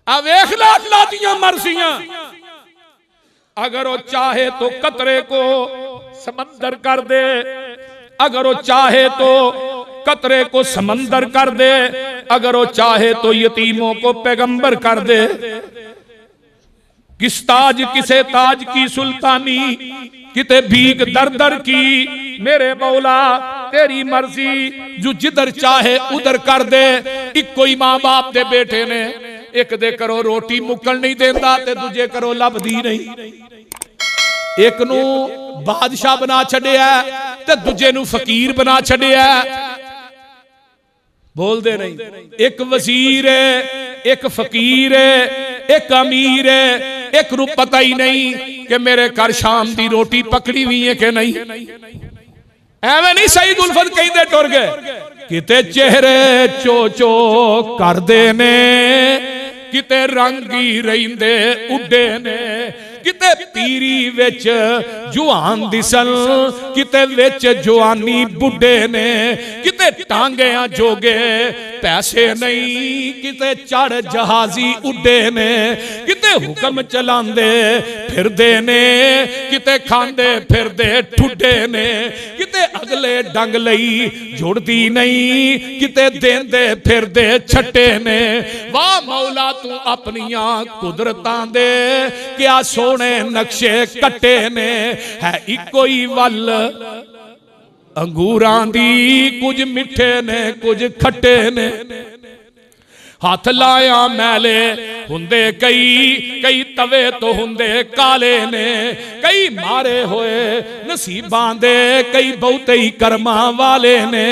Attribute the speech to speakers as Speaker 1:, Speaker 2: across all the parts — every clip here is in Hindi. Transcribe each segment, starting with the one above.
Speaker 1: आ वेख ला अल्लाह दियां मर्जियां। अगर वो चाहे तो कतरे को समंदर कर दे, अगर वो चाहे तो कतरे को समंदर कर दे, अगर वो चाहे तो यतीमों को पैगंबर कर दे। किस ताज किसे ताज की सुल्तानी, किते भीख दर दर की मेरे मौला तेरी मर्जी, जो जिधर चाहे उधर कर दे। एक कोई मां बाप दे बेटे ने एक दे करो रोटी मुकल नहीं देंदा ते दूजे करो लभदी नहीं। एक नू बादशाह बना छड़िया ते दूजे नू फकीर बना छड़िया, बोल दे नहीं। एक वजीर है, एक फकीर है, एक अमीर है, एक नू पता ही नहीं कि मेरे घर शाम दी रोटी पकड़ी हुई है कि नहीं। एवं नहीं सईद उल्फत कहते टुर गए। किते चेहरे चो चो कर देने, किते रंगी रहिंदे उड्डे ने, किते पीरी विच जुआन दिसन, किते विच जुआनी बुढ़े ने, किते टांगियां जोगे पैसे नहीं, किते चढ़ जहाजी उड्डे ने, किते हुक्म चलांदे फिरदे ने, किते खांदे फिरदे ठुड्डे ने, किते अगले डंग लई जुड़दी नहीं, किते देंदे फिरदे छट्टे ने। वाह मौला तू अपनियां कुदरतां दे क्या सोने नक्शे कट्टे ने। है इको ही वल अंगूरां दी, कुछ मिठे ने कुछ खट्टे ने। हाथ लाया मैले हुंदे कई, कई तवे तो हुंदे काले ने, कई मारे होए नसीबां दे कई बहुते ही कर्मां वाले ने।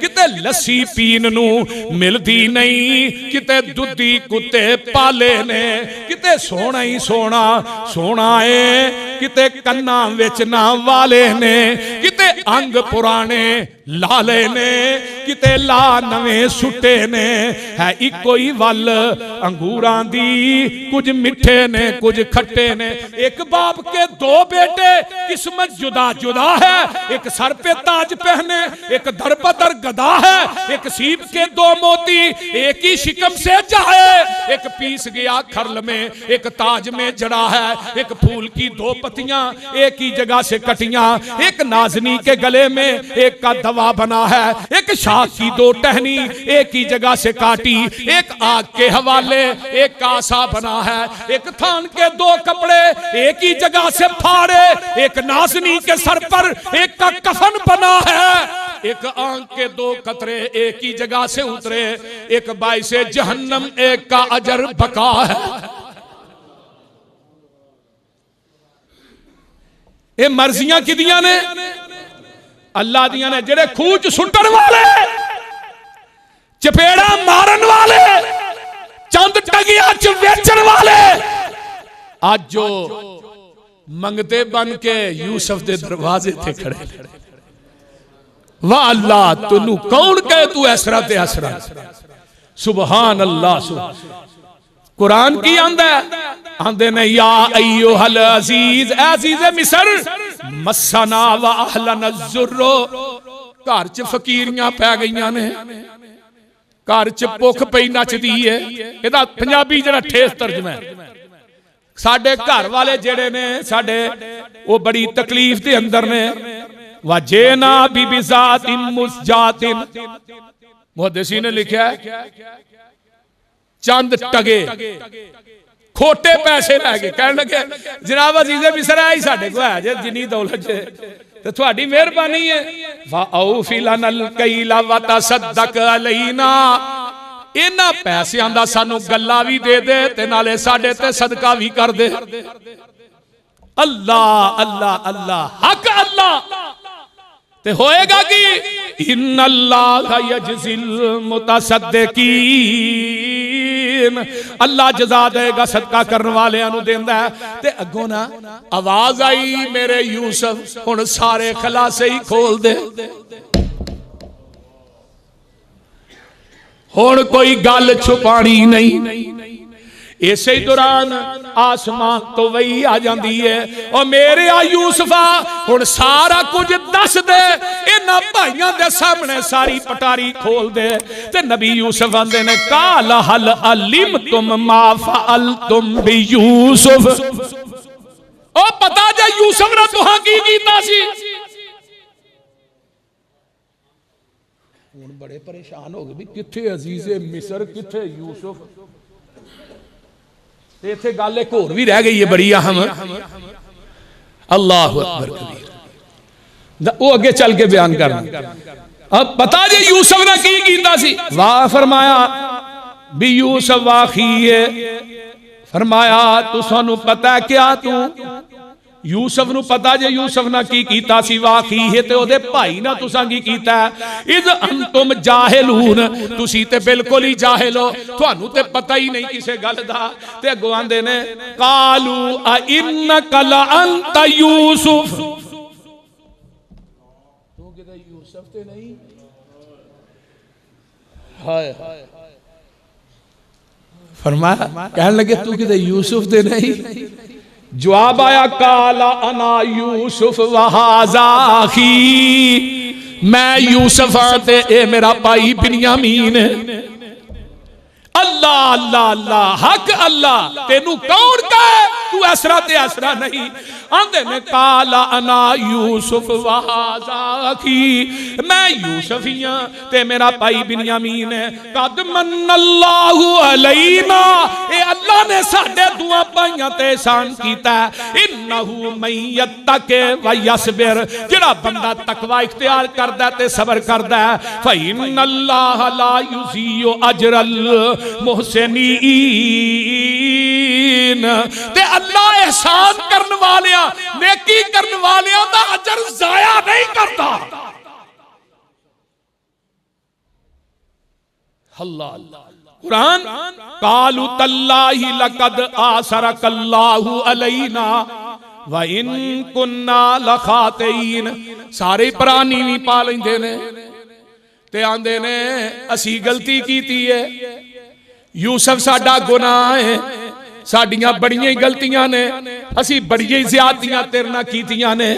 Speaker 1: किते लस्सी पीन नू मिलदी नहीं, किते दुधी कुत्ते पाले ने, किते सोना ही सोना सोना है, किते कन्ना विच ना वाले ने, किते अंग पुराने लाले ने, किते ला नवे सुटे ने। है इको ही वल अंगूरां दी, कुछ मिठे ने कुछ खट्टे ने। एक बाप के दो बेटे किस्मत जुदा जुदा है, एक सर पे ताज पहने एक दर बदर गदा है, एक सीप के दो मोती एक ही शिकम से जाए, एक पीस गया खरल में एक ताज में जड़ा है, एक फूल की दो पत्तियां एक ही जगह से कटियां, एक नाजनी के गले में एक का दवा बना है, एक शाख की दो टहनी एक ही जगह से काटी, एक आग के हवाले एक का आसा बना है, एक थान के दो कपड़े एक ही जगह से फाड़े, एक नाजनी के सर पर एक का कफन बना है, एक आंख के दो कतरे एक ही जगह से उतरे, एक बाइसे जहन्नम एक का अजर बका है। ये मर्जियां किदियां ने? अल्लाह दियां ने। जेड़े खूह च सुट्टन वाले, चपेड़ा मारन वाले, चंद टगिया च बेचन वाले, आज जो मंगते बन के यूसुफ दे दरवाजे थे खड़े। वाह अल्लाह तू कौन कहे तू ऐसरा ते ऐसरा। सुबहान अल्लाह। कुरान की आंदा आंदे ने या अय्युहल अजीज, अजीज मिस्र मस्सना व अहलना ज़ुर्रो। घर च फकीरियां पै गईयां ने, घर च भुख पई नचदी है। एदा पंजाबी जरा ठेस तर्जमा है। साडे घर वाले जेड़े ने साडे वो बड़ी तकलीफ दे अंदर ने। वजेना बिबिजातिन मुस्जातिन, मुहद्दिसीन ने लिखा चंद टगे खोटे पैसे लैके कहने लगे जनाब अजीज़े मिस्र आई साडे को है जे जिन्नी दौलत ते तुहाडी मेहरबानी है। वाओफी लनल कैला व तसद्दक अलैना, इन्हां पैसियां दा सानू गल्ला भी दे दे ते नाले साडे ते सदका भी कर दे। अल्लाह अल्लाह अल्लाह हक अल्लाह। ते होएगा कि इन्नल्लाह यजज़िल मुतसद्दिकीन, अल्लाह जज़ा देगा सदका करने वाले नु देंदा है। ते अगों ना आवाज आई मेरे यूसुफ हुण सारे खलासे ही खोल दे। हुण कोई गल छुपानी नहीं। इसे दौरान आसमान तो वही आ जाती है, और मेरे आ यूसुफा हुण सारा कुछ दस दे, इन्हां भाइयों के सामने सारी पटारी खोल दे। ते नबी यूसुफ आंदे ने काल हल अलिम तुम मा फअलतुम बि यूसुफ, ओ पता जे यूसुफ ने तुहां की कीता सी। हुण बड़े परेशान हो गए भी किथे अजीज़े मिस्र, किथे यूसुफ। इत्थे गल एक होर भी रह गई है बड़ी अहम, अल्लाह अकबर कबीर, वो अगे चल के बयान करना। अब पता जे यूसुफ ने की कीता सी। वाह फरमाया भी यूसुफ वाखी है, फरमाया तू सानू पता है क्या, तू यूसुफ नु पता जे यूसुफ ना की कीता सी। वाखी है ते ओदे भाई ना तुसां की कीता है। इज अंतुम जाहिलून, तुसी ते बिल्कुल ही जाहिल हो, तुहानू ते पता ही नहीं किसे गल दा। ते अगों आंदे ने कालू आ इन्नका ला अंत यूसुफ, तू किते यूसुफ ते नहीं। हाय फरमाया, कहने लगे तू किते यूसुफ ते नहीं। जवाब आया काला अना यूसुफ वहाजा अखी, मैं यूसुफ हां ते ए मेरा भाई बिन्यामीन। अल्लाह अल्लाह अल्लाह हक अल्लाह, तेनू कौन कहे तू ऐसरा ते ऐसरा नहीं। आंदे ने काला अना यूसुफ वहाजा अखी, मैं यूसुफ ही हां ते मेरा भाई बिन्यामीन है। कद मन्नल्लाहु अलैना, ए अल्लाह ने साडे दुआ भाइयां ते एहसान कीता है। इन्नहु मय्यत्तके व यस्बिर, जेड़ा बंदा तकवा इख्तियार करदा ते सबर करदा है, फइन्नल्लाह ला युज़ीउ अजरल मुहसिनीन, ते अल्लाह एहसान करने वाले नेकी करने वाले दा अजर जाया नहीं करता। अल्लाह कुरान कालू तल्लाहि लकद आसरकल्लाहु अलैना व इन कुन्ना लखातीन, सारे प्राणी भी पा लेंदे ने ते आंदे ने असी गलती कीती है। यूसुफ साडा गुनाह है, साडियां बड़ियां गलतियां ने, असी बड़ियां ज्यादतियां तेरे नाल कीतियां ने।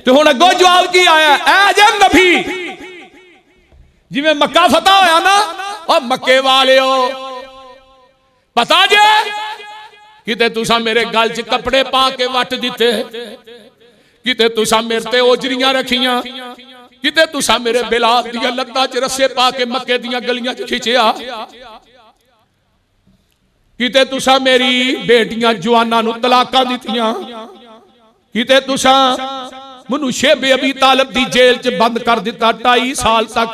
Speaker 1: ते हुण अगों जवाब की आया, ऐ जे नबी, जिवें मक्का फतह होया ना, और मक्के वालिओ पता जे किते तुसां मेरे गल च कपड़े पा के वट दिते, किते तुसां मेरे ते ओजरियां रखियां, किते तुसां मेरे बिलाल दियां लत्तां च रस्से पा के मक्के दियां गलियां च खिंचिया, किते तुसा मेरी बेटियां जवाना नू तलाका दितियां, किते तुसा मनु शेबे अबी तालिब दी जेल च बंद कर दिता। 2.5 साल तक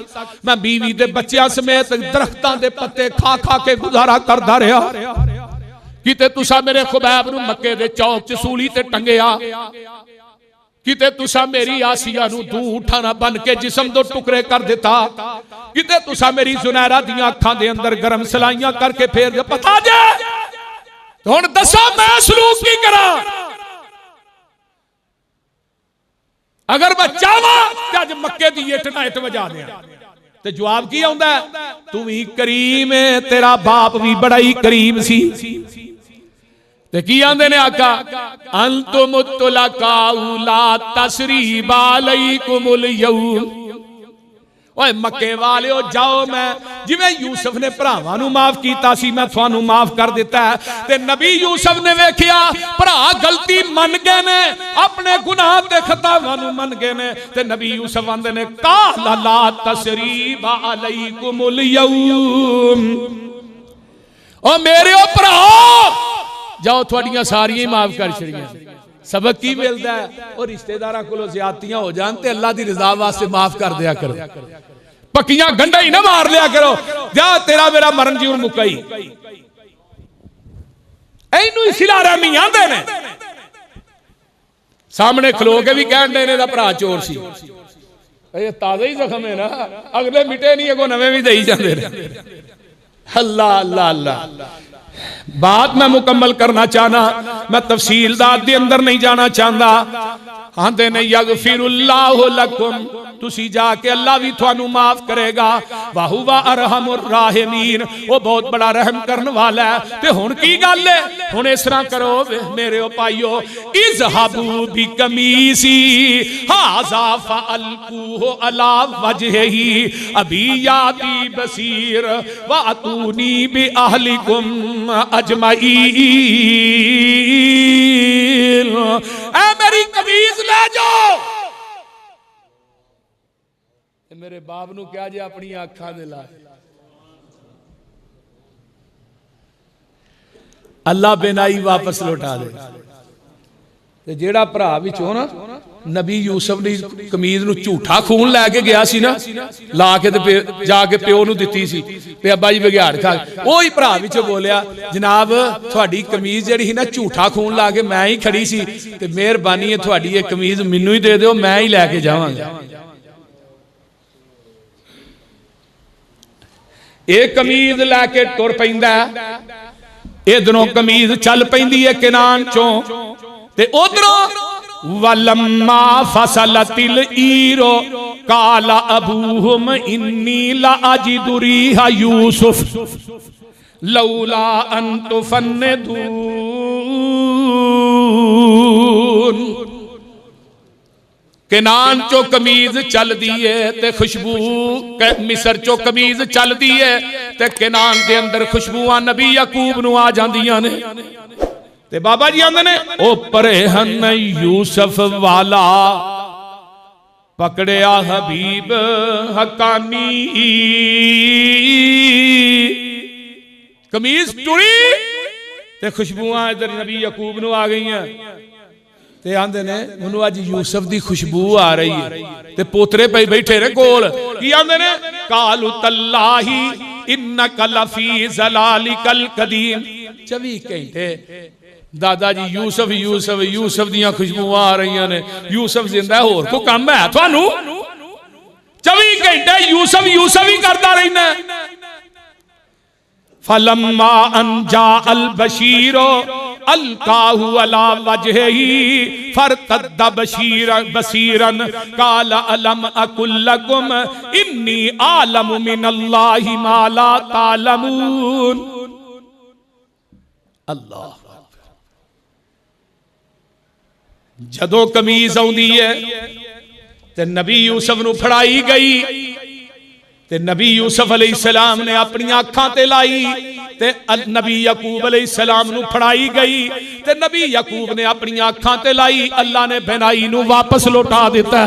Speaker 1: मैं बीवी दे बच्चियां समेत दरख्तां दे पत्ते खा खा के गुजारा करदा रहा। किते तुसा मेरे खुबैब नू मक्के दे चौक च सूली ते टंगिया, किते तुसा मेरी आसिया नू दूठा ना बन के जिस्म दो टुकड़े कर दिता, किते तुसा मेरी जुनैरा दियां अखां दे अंदर गरम सलाइयां करके फेर पता जे हुण दसा मैं सलूक की करा। अगर मैं चाहवा कि अज मक्के दी इट ना इट वजा दियां, ते जवाब की आउंदा, तू भी करीम है, तेरा बाप भी बड़ा ही करीम सी। ते की आंदे ने आका, अंतुम तुलकाउ ला तसरीबा अलैकुमुल यौम, ओए मक्के वालिओ जाओ, मैं जिवें यूसुफ ने भरावां नू माफ कीता सी मैं तुहानू माफ कर दिता है। ते नबी यूसुफ ने वेखिया भरा गलती मन गए ने, अपने गुनाह ते खतावां नू मन गए ने, ते नबी यूसुफ आंदे ने काला ला तसरीबा अलैकुमुल यौम, ओ मेरे ओ भराओ जाओ थोड़ियां सारियां माफ कर छड़ियां। सबक की मिलता है, और रिश्तेदारों को ज्यादतियां हो जान ते अल्लाह दी रजा वास्ते माफ कर दिया करो, पक्कियां गंढा ही ना मार लिया करो, जा तेरा मेरा मरण जीवन मुक्का ही। इनू सिला रहमी आंदे ने, सामने खलो के भी कहन दे ने दा भरा चोर सी, ये ताजा ही जख्म है ना, अगले मिटे नहीं अगो नवे भी दई जांदे ने। अल्लाह अल्लाह अल्लाह। बात मैं मुकम्मल करना चाहना, मैं तफसीलदार दे अंदर नहीं जाना चाहता। आंदे ने यगफिरुल्लाहु लकुम, तुसी जाके अल्लाह भी थानू माफ करेगा। वाहुवा अरहमुर राहिमीन, वो बहुत बड़ा रहम करने वाला है। ते हुण की गल है, हुण इस तरह करो मेरे ओ भाइयो, इज़हबू बि कमीसी हाज़ा फअल्कूहु अला वजहिही अबी याती बसीर वातूनी बि अहलिकुम अजमईन। ऐ मेरी कमीज ले जाओ। मेरे बाप नू क्या जे अपनी आंखां दे ला अल्लाह बेनाई वापस लौटा दे। ते जेड़ा भरा विचों ना नबी यूसुफ दी कमीज नू झूठा खून लैके गया सी ना, ला के ते जाके प्यो नू दित्ती सी ते अब्बा जी बघियाड़ खा, ओही भरा विचों बोलिया जनाब तुहाडी कमीज जेहड़ी ही ना झूठा खून ला के मैं ही खड़ी सी, ते मेहरबानी है तुहाडी ये कमीज मैनू ही दे दिओ, मैं ही लैके जावांगा। ये कमीज लैके तुर पैंदा, इधरों कमीज चल पैंदी है किनान चों, ते उधरों वलम्मा फसलतिल ईरो काला अबूहुम इन्नी ला अजिदु रीहा यूसुफ लौला अन तुफन्निदून। किनान चो कमीज चल दी है ते खुशबू, मिस्र चो कमीज चल दी है ते किनान दे अंदर खुशबुआं नबी याकूब नू आ जांदियां ने। ते बाबा जी आंदे ने ओ परे हन यूसुफ वाला पकड़िया हबीब हकानी। कमीज टुरी ते खुशबुआं इधर नबी याकूब नू आ गई हैं। ते आंदे ने उन्होंने अज यूसुफ दी खुशबू आ रही है, ते पोतरे पे बैठे ने कोल की आंदे ने कालू तल्लाही इन्नका लफी ज़लालिकल कदीम। 24 घंटे दादाजी यूसुफ यूसुफ यूसुफ दियां खुशबुआं आ रही ने। यूसुफ जिंदा है, होर कोई काम है थानू? 24 घंटे यूसुफ यूसुफ ही करता रहना। फलम्मा अनजा अल बशीरो अलकाहु अला वजहिही फरतद्दा बसीरन काला अलम अकुल लकुम इन्नी आलमु मिनल्लाहि मा ला तालमून। अल्लाह जदों कमीज आउंदी है ते नबी यूसुफ नू फड़ाई गई, ते नबी यूसुफ अलैहिस्सलाम ने अपनी आंखां ते लाई, ते नबी याकूब अलैहिस्सलाम नू फड़ाई गई, ते नबी याकूब ने अपनी आंखां ते लाई। अल्लाह ने बेनाई नू वापस लौटा दिता।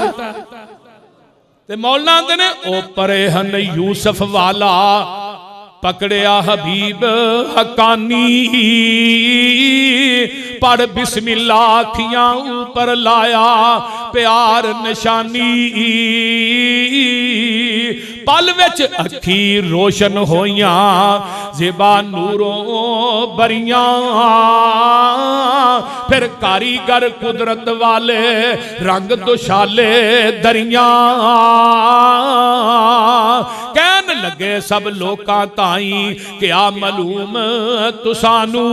Speaker 1: ते मौलाना आंदे ने ओ परे हन यूसुफ वाला पकड़िया हबीब हकानी। पढ़ बिस्मिल्लाह अखियां ऊपर लाया प्यार निशानी। पल विच अखी रोशन होइयां ज़ेबा नूरों बरियां। फिर कारीगर कुदरत वाले रंग दुशाले दरियां। कहन लगे सब लोकां ताई क्या मालूम तुसानू।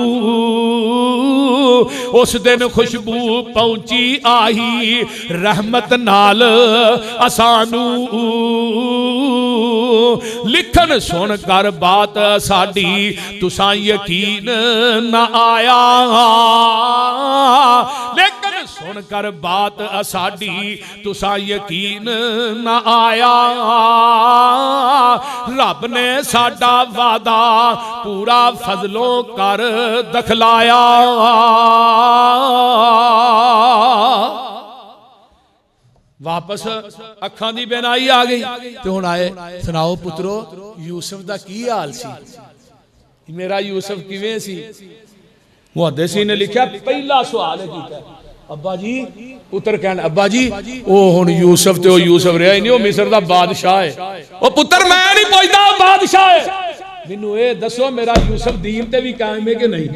Speaker 1: उस दिन खुशबू पहुंची आई रहमत नाल असानू। लिखन सुन कर बात साडी तुसा यकीन न आया। लेकिन सुन कर बात साडी तुसा यकीन न आया। रब ने साडा वादा पूरा फजलों कर दखलाया। वापस अखां दी बेनाई आ गई। ते हुण आए सुनाओ पुत्रो यूसुफ दा की हाल सी? मेरा यूसुफ किवें सी? मुहद्दिसीन ने लिखा पहला सवाल है कीता अब्बा जी। पुत्र कहन अब्बा जी ओ हुण यूसुफ ते ओ यूसुफ रहा ही नहीं, ओ मिस्र दा बादशाह है। ओ पुत्र मैं नहीं पुछदा बादशाह है, मैनू ए दसो मेरा यूसुफ दीन ते भी कायम है कि नहीं?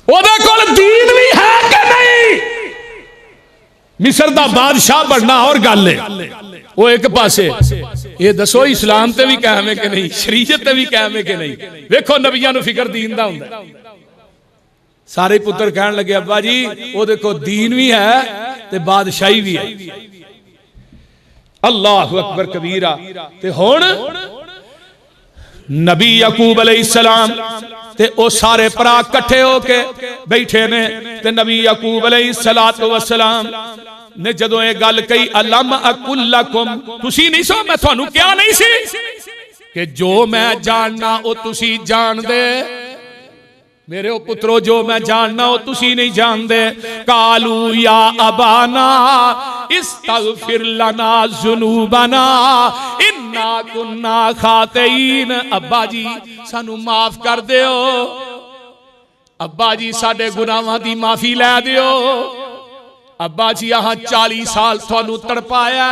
Speaker 1: ओदे कोल दीन भी है कि नहीं? मिस्र दा बादशाह बनना और गल है, वो एक पासे। ये दसो इस्लाम ते भी कायम है कि नहीं, शरीयत ते भी कायम है कि नहीं? वेखो नबियां नू फिक्र दीन दा हुंदा। सारे पुत्र कहन लगे अब्बा जी वो देखो दीन भी है ते ते बादशाही भी है। अल्लाहु अकबर कबीरा। ते हुण नबी यकूब अलैहिस्सलाम ते ओ सारे भरा इकट्ठे होके बैठे ने ते नबी यकूब अलैहिस्सलातु वस्सलाम ने जदों ये गल कही, अलम अकुल लकुम, तुसी नहीं सो मैं थानू क्या नहीं सी कि जो मैं जानना ओ तुसी जान दे, मेरे ओ पुत्रो जो मैं जानना वो तुसी नहीं जानते। कालू या अबाना इस्तगफिर लना जुनूबना इन्ना कुन्ना खातीन, अब्बा जी सानू माफ कर दियो, अब्बा जी साडे गुनाहां दी माफी लै दियो, अब्बा जी यहाँ 40 साल थानू तड़पाया,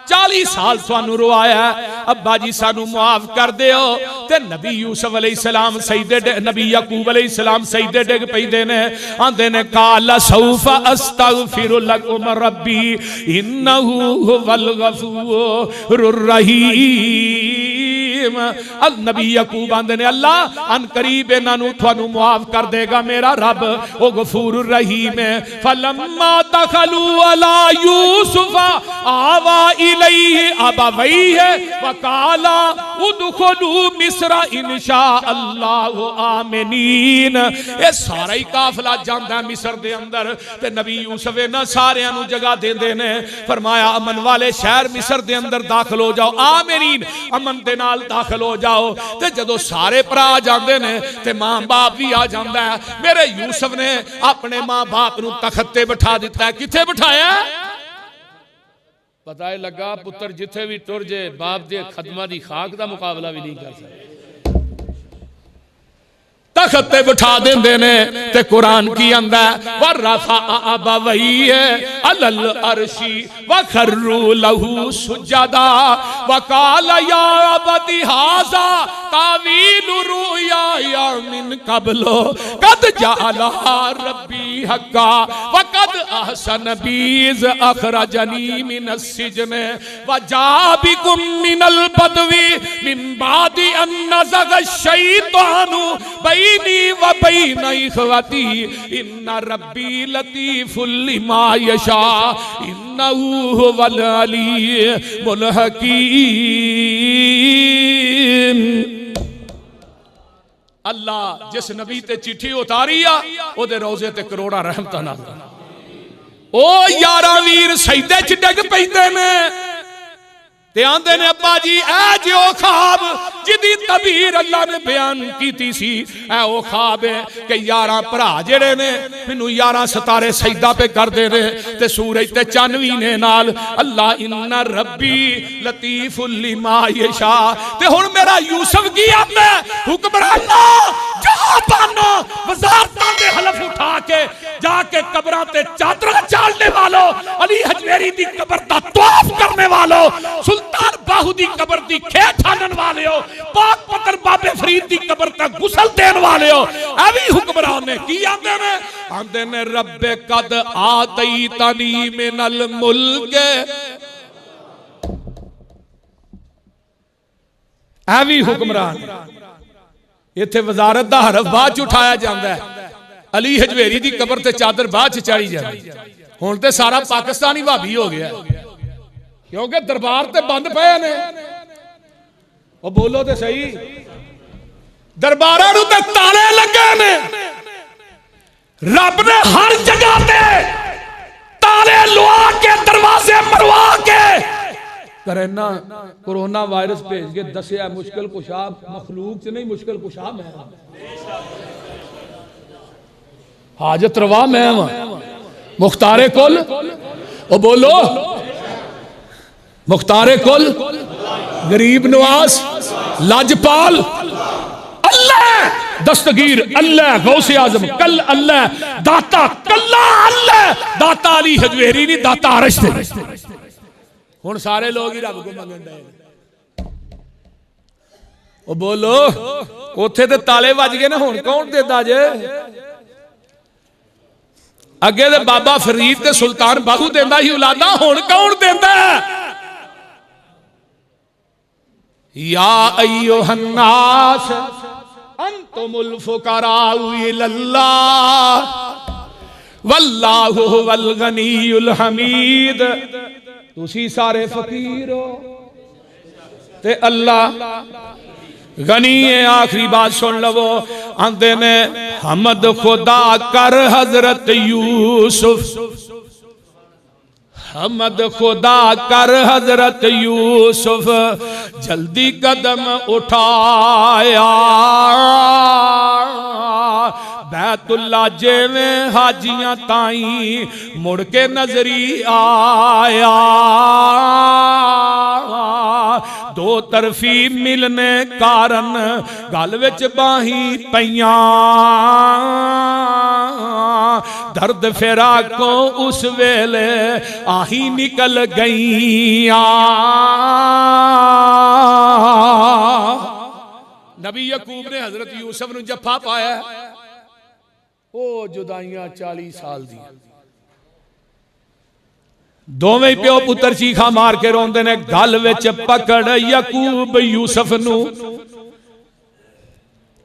Speaker 1: 40 साल थानू रोआया, अब्बा जी सानू माफ कर दियो। ते नबी यूसुफ अलैहिस्सलाम सजदे, नबी यकूब अलैहिस्सलाम सजदे डिग पैंदे ने, आंदे ने काला सौफा अस्तगफिरु लकुम रब्बी इन्नहु हुवल गफूरुर रहीम। अल नबी यकूब आंदे ने अल्लाह अन करीब इन्हां थानू माफ कर देगा मेरा रब, ओ गफूरुर रहीम है। फलम्मा दखलू अला यूसुफ आवा इलैहि अबवैहि वकाला उदखुलू मिस्र इंशाअल्लाहु आमिनीन। ये सारा ही काफिला जांदा मिस्र दे अंदर ते नबी यूसुफ इन्हां सारियां नू जगह देंदे ने, फरमाया अमन वाले शहर मिस्र दे अंदर दाखिल हो जाओ, आमिनीन अमन दे नाल दाखिल हो जाओ। ते जदों सारे भरा आ जांदे ने ते मां बाप भी आ जांदा है। मेरे यूसुफ ने अपने मां बाप नू तख्त ते बिठा दिता है। किथे बिठाया? पता है लगा पुत्र जिथे भी टुर जे बाप दे खदमा दी खाक दा मुकाबला भी नहीं कर सकता। तख्त ते बिठा देंदे ने ते कुरान की आंदा वरफा अबवैहि अलल अर्शी वखर्रू लहू सुजदा वकाल या अबती हाजा तावील रुया मिन कबलो कद जअला रब्बी हक्का वकद अहसन बीज अखरजनी मिन अस्सिजन वजा बिकुम मिनल बदवी मिन बादी अन नज़ग शैतानु बैनी व बैन इखवती इन्ना रब्बी लतीफुल लिमा यशा इन्नहु हुवल अलीमुल हकीम। अल्लाह जिस नबी ते चिट्ठी उतारी आ ओदे रोजे ते करोड़ा रहमतां नाज़िल। ओ यारा वीर सजदे च डिग पैंदे ने ते आंदे ने अब्बा जी ऐ जो ख्वाब जिदी तबीर अल्लाह ने बयान की सी, ऐ ओ ख्वाब है कि 11 भरा जेड़े ने मैनू 11 सितारे सजदा पे करदे ने ते सूरज ते चन्न भी ने नाल। अल्लाह इन्ना रब्बी लतीफुल लिमा यशा। ते हुण मेरा यूसुफ की आंदा हुक्मराना जहां पानो वज़ारतां दे हलफ उठा के जाके कब्रां ते चादरां चालने वालों, अली हजवेरी दी कब्र दा तवाफ करने वालों, सुल्तान बाहू दी कब्र दी खे ठानन वाले हो, पाक पत्थर बाबे फरीद दी कब्र तक गुसल देने वाले हो। अभी हुक्मरान ने की आंदे ने रब्बे कद आतैतनी मिनल मुल्क। अभी हुक्मरान इत्थे वजारत दा हरफ बाद च उठाया जांदा है, अली हजवेरी दी कब्र ते चादर बाद च चाड़ी जाती। हुण ते सारा पाकिस्तान ही भाभी हो गया क्योंकि दरबार ते बंद पे ने। ओ बोलो ते सही, दरबारां नूं ते ताले लगे ने। रब ने हर जगह ते ताले लवा के दरवाजे मरवा के करना कोरोना वायरस भेज के दसिया मुश्किल कुशा मखलूक च नहीं, मुश्किल कुशा मैं हाजत रवा मैं मुख्तारे कुल। ओ बोलो मुख्तारे कुल गरीब नवाज लाजपाल अल्लाह दस्तगीर अल्लाह गौसे आजम कल अल्लाह दाता कल्ला अल्लाह दाता अली हजवेरी नहीं दाता अरश थे। हुण सारे लोग ही रब को मंगण दे। ओ बोलो उथे ते ताले वज गए ने, हुण कौन देंदा जे? अगे ते बाबा फरीद ते सुल्तान बाहू देंदा ही औलादा, हुण कौन देंदा? या अय्युहन्नास अंतुमुल फुकराउ इलल्लाह वल्लाहु हुवल गनीयुल हमीद। तुसी सारे फकीर हो ते अल्लाह गनी है। आखिरी बात सुन लवो, आंदे ने हमद खुदा कर हजरत यूसुफ, हमद खुदा कर हजरत यूसुफ, जल्दी कदम उठाया बैतुल्ला जेवें हाजियां ताई मुड़ के नजरी आया। दो तरफी मिलने कारण गल विच बाही पईयां, दर्द फिरा को उस वेले आही निकल गईयां। नबी यकूब ने हजरत यूसुफ नूं जफा पाया, ओ जुदाइयां 40 साल दी। दोवें प्यो पुत्र चीखा मार के रोंदे ने, गल विच पकड़ यकूब यूसुफ नूं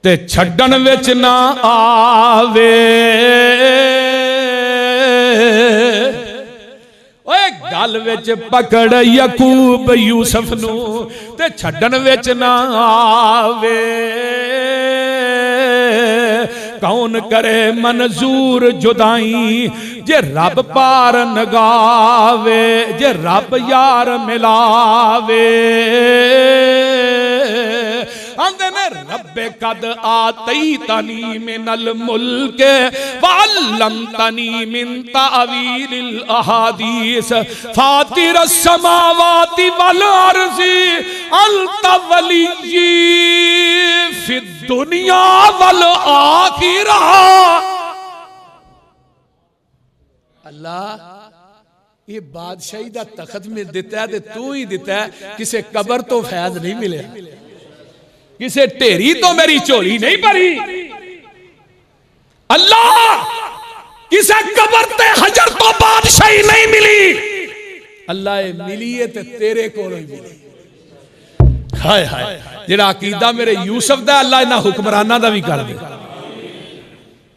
Speaker 1: ते छड्डण विच ना आवे। ओए गल विच पकड़ यकूब यूसुफ नूं ते छड्डण विच ना आवे। कौन करे मंजूर जुदाई जे रब पार नगावे, जे रब यार मिलावे। आंदे ने रब्बे कद आतई तनी मिनल मुल्के वअल्लम तनी मिन तावीलिल अहादीस फातिर समावाति वल अर्ज़ि अंत वलिय्यी फिद दुनिया वल आखिरा। अल्लाह ये बादशाही दा तखत में दिता है ते तू ही दिता है, किसे कबर तो फैज नहीं मिले, किसे ढेरी तो मेरी झोली नहीं भरी। अल्लाह किसे कबर ते हजर तो बादशाही नहीं मिली, अल्लाह मिली है ते तेरे कोलों ही मिली। हाय हाय, जेड़ा अकीदा मेरे यूसुफ दा अल्लाह इन्हां हुक्मराना दा भी कर दे।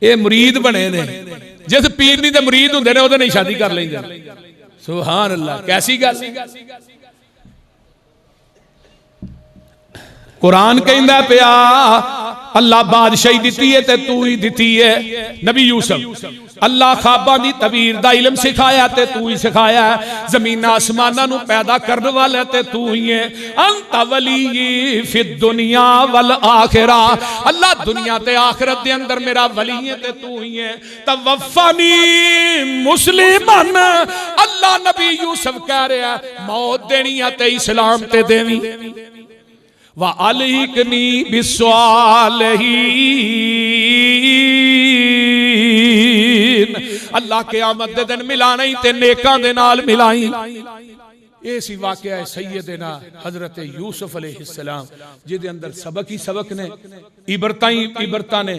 Speaker 1: ये मुरीद बने ने, जिस पीर नहीं ते मुरीद हुंदे ने ओदे नहीं शादी कर लेंदे। सुभान अल्लाह, कैसी गल। कुरान कहंदा पिया अल्लाह बादशाही दिती है ते तू ही दिती है। नबी यूसुफ अल्लाह ख्वाबां दी तबीर दा इल्म सिखाया ते तू ही सिखाया। जमीन आसमानां नूं पैदा करने वाला ते तू ही है। अंत वली फिद दुनिया वल आखिरा, अल्लाह दुनिया ते आखिरत दे अंदर मेरा वली है ते तू ही है। तवफ़नी मुस्लिमन, अल्लाह नबी यूसुफ कह रहा है मौत देनी है ते इस्लाम ते देवी। वा अलहिकनी बिस्वालिहीन, अल्लाह क़यामत दे दिन मिलाना ही ते नेकां दे नाल मिलाई। ये सी वाक़या है सैयदना हजरत यूसुफ अलैहिस्सलाम, जिदे अंदर सबक ही सबक ने, इबरतां ही इबरतां ने,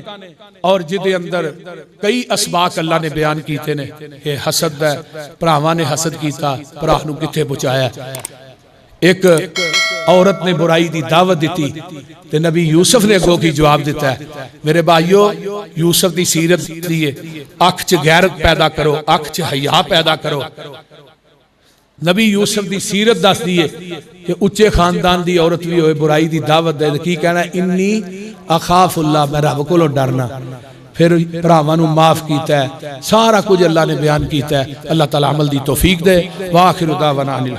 Speaker 1: और जिदे अंदर कई असबाक अल्लाह ने बयान कीते ने। ये हसद है, भरावां ने हसद कीता, भरा नूं किथे पहुंचाया। एक औरत ने बुराई की दावत दी ते नबी यूसुफ ने अगों की जवाब दिता है। मेरे भाइयों, यूसुफ की सीरत दी है, अख च गैरत पैदा करो, अख च हया पैदा करो। नबी यूसुफ की सीरत दस दी है कि उच्चे खानदान की औरत भी होए, बुराई की दावत दे, की कहना इन्नी अखाफुल्लाह, मैं रब कोलों डरना। फिर भरावां नूं माफ कीता है, सारा कुछ अल्लाह ने बयान किया है। अल्लाह ताला अमल दी तौफीक दे। वा आखिरु दावाना अनिल